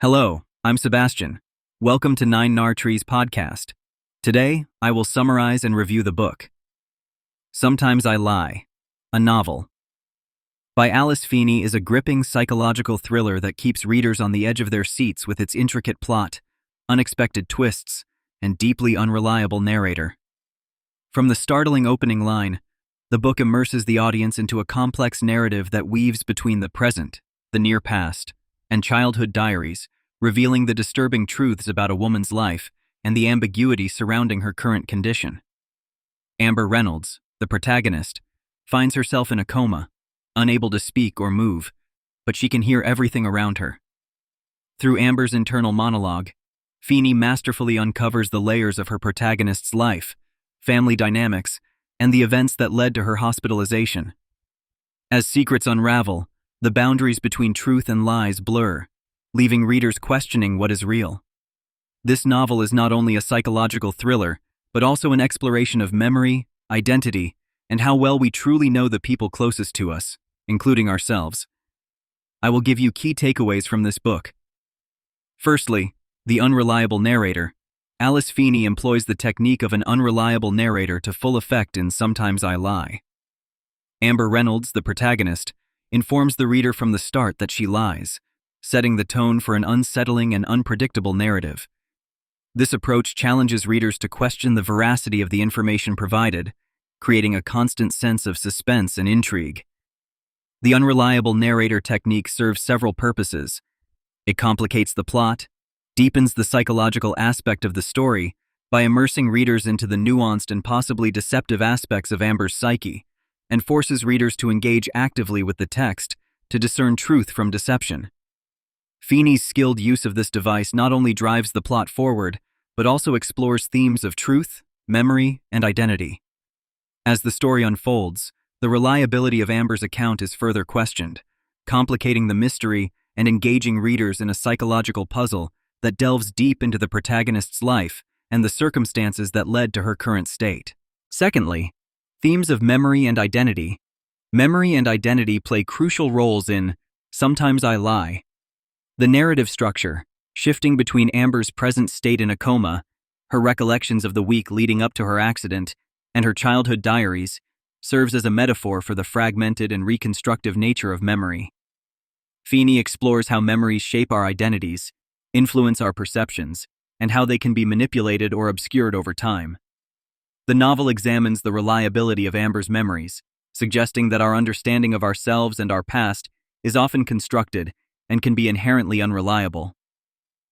Hello, I'm Sebastian. Welcome to Nine Nar Trees podcast. Today, I will summarize and review the book. Sometimes I Lie, a novel. By Alice Feeney is a gripping psychological thriller that keeps readers on the edge of their seats with its intricate plot, unexpected twists, and deeply unreliable narrator. From the startling opening line, the book immerses the audience into a complex narrative that weaves between the present, the near past, and childhood diaries, revealing the disturbing truths about a woman's life and the ambiguity surrounding her current condition. Amber Reynolds, the protagonist, finds herself in a coma, unable to speak or move, but she can hear everything around her. Through Amber's internal monologue, Feeney masterfully uncovers the layers of her protagonist's life, family dynamics, and the events that led to her hospitalization. As secrets unravel, the boundaries between truth and lies blur, leaving readers questioning what is real. This novel is not only a psychological thriller, but also an exploration of memory, identity, and how well we truly know the people closest to us, including ourselves. I will give you key takeaways from this book. Firstly, the unreliable narrator. Alice Feeney employs the technique of an unreliable narrator to full effect in Sometimes I Lie. Amber Reynolds, the protagonist, informs the reader from the start that she lies, setting the tone for an unsettling and unpredictable narrative. This approach challenges readers to question the veracity of the information provided, creating a constant sense of suspense and intrigue. The unreliable narrator technique serves several purposes. It complicates the plot, deepens the psychological aspect of the story by immersing readers into the nuanced and possibly deceptive aspects of Amber's psyche, and forces readers to engage actively with the text to discern truth from deception. Feeney's skilled use of this device not only drives the plot forward, but also explores themes of truth, memory, and identity. As the story unfolds, the reliability of Amber's account is further questioned, complicating the mystery and engaging readers in a psychological puzzle that delves deep into the protagonist's life and the circumstances that led to her current state. Secondly, themes of memory and identity. Memory and identity play crucial roles in Sometimes I Lie. The narrative structure, shifting between Amber's present state in a coma, her recollections of the week leading up to her accident, and her childhood diaries, serves as a metaphor for the fragmented and reconstructive nature of memory. Feeney explores how memories shape our identities, influence our perceptions, and how they can be manipulated or obscured over time. The novel examines the reliability of Amber's memories, suggesting that our understanding of ourselves and our past is often constructed and can be inherently unreliable.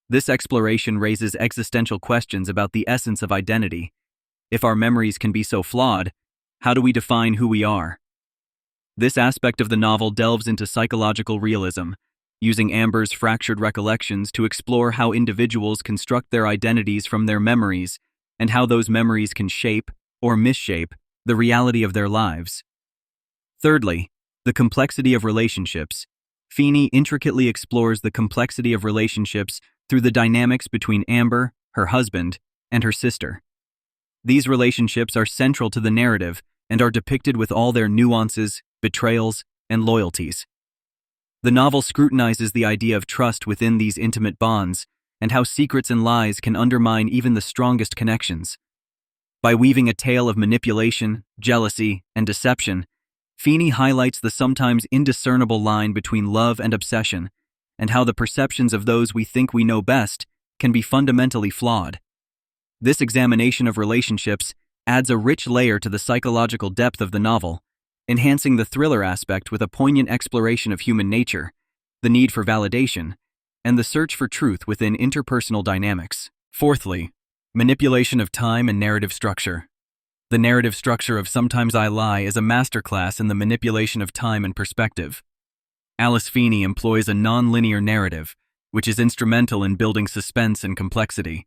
This exploration raises existential questions about the essence of identity. If our memories can be so flawed, how do we define who we are? This aspect of the novel delves into psychological realism, using Amber's fractured recollections to explore how individuals construct their identities from their memories and how those memories can shape or misshape the reality of their lives. Thirdly, the complexity of relationships. Feeney intricately explores the complexity of relationships through the dynamics between Amber, her husband, and her sister. These relationships are central to the narrative and are depicted with all their nuances, betrayals, and loyalties. The novel scrutinizes the idea of trust within these intimate bonds and how secrets and lies can undermine even the strongest connections. By weaving a tale of manipulation, jealousy, and deception, Feeney highlights the sometimes indiscernible line between love and obsession, and how the perceptions of those we think we know best can be fundamentally flawed. This examination of relationships adds a rich layer to the psychological depth of the novel, enhancing the thriller aspect with a poignant exploration of human nature, the need for validation, and the search for truth within interpersonal dynamics. Fourthly, manipulation of time and narrative structure. The narrative structure of Sometimes I Lie is a masterclass in the manipulation of time and perspective. Alice Feeney employs a non-linear narrative, which is instrumental in building suspense and complexity.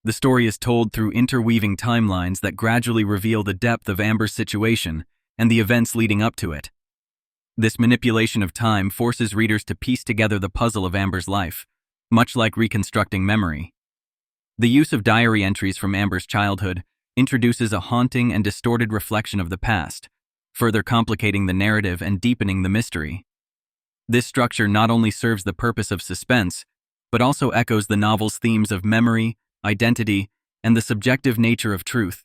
The story is told through interweaving timelines that gradually reveal the depth of Amber's situation and the events leading up to it. This manipulation of time forces readers to piece together the puzzle of Amber's life, much like reconstructing memory. The use of diary entries from Amber's childhood introduces a haunting and distorted reflection of the past, further complicating the narrative and deepening the mystery. This structure not only serves the purpose of suspense, but also echoes the novel's themes of memory, identity, and the subjective nature of truth.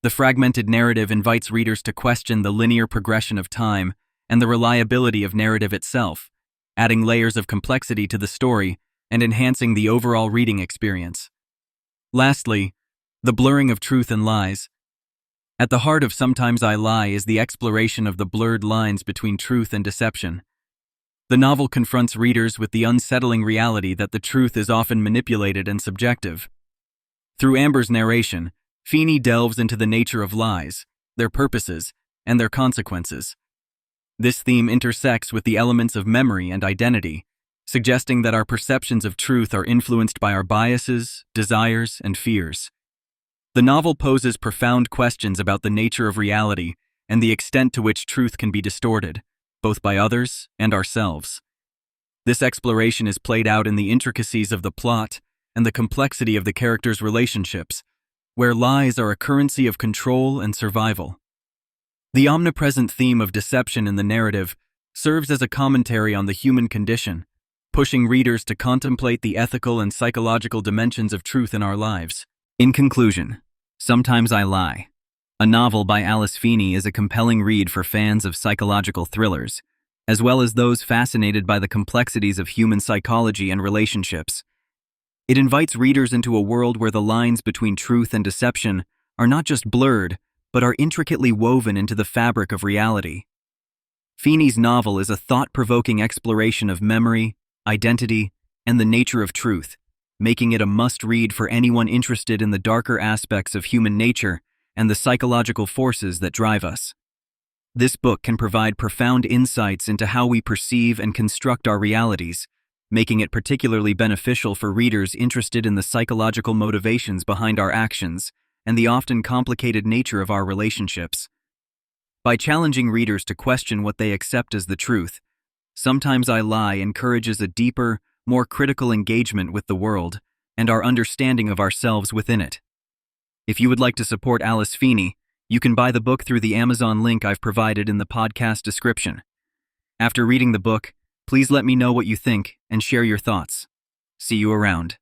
The fragmented narrative invites readers to question the linear progression of time and the reliability of narrative itself, adding layers of complexity to the story and enhancing the overall reading experience. Lastly, the blurring of truth and lies. At the heart of Sometimes I Lie is the exploration of the blurred lines between truth and deception. The novel confronts readers with the unsettling reality that the truth is often manipulated and subjective. Through Amber's narration, Feeney delves into the nature of lies, their purposes, and their consequences. This theme intersects with the elements of memory and identity, suggesting that our perceptions of truth are influenced by our biases, desires, and fears. The novel poses profound questions about the nature of reality and the extent to which truth can be distorted, both by others and ourselves. This exploration is played out in the intricacies of the plot and the complexity of the characters' relationships, where lies are a currency of control and survival. The omnipresent theme of deception in the narrative serves as a commentary on the human condition, pushing readers to contemplate the ethical and psychological dimensions of truth in our lives. In conclusion, Sometimes I Lie, a novel by Alice Feeney, is a compelling read for fans of psychological thrillers, as well as those fascinated by the complexities of human psychology and relationships. It invites readers into a world where the lines between truth and deception are not just blurred, but are intricately woven into the fabric of reality. Feeney's novel is a thought-provoking exploration of memory, identity, and the nature of truth, making it a must-read for anyone interested in the darker aspects of human nature and the psychological forces that drive us. This book can provide profound insights into how we perceive and construct our realities, making it particularly beneficial for readers interested in the psychological motivations behind our actions and the often complicated nature of our relationships. By challenging readers to question what they accept as the truth, Sometimes I Lie encourages a deeper, more critical engagement with the world and our understanding of ourselves within it. If you would like to support Alice Feeney, you can buy the book through the Amazon link I've provided in the podcast description. After reading the book, please let me know what you think and share your thoughts. See you around.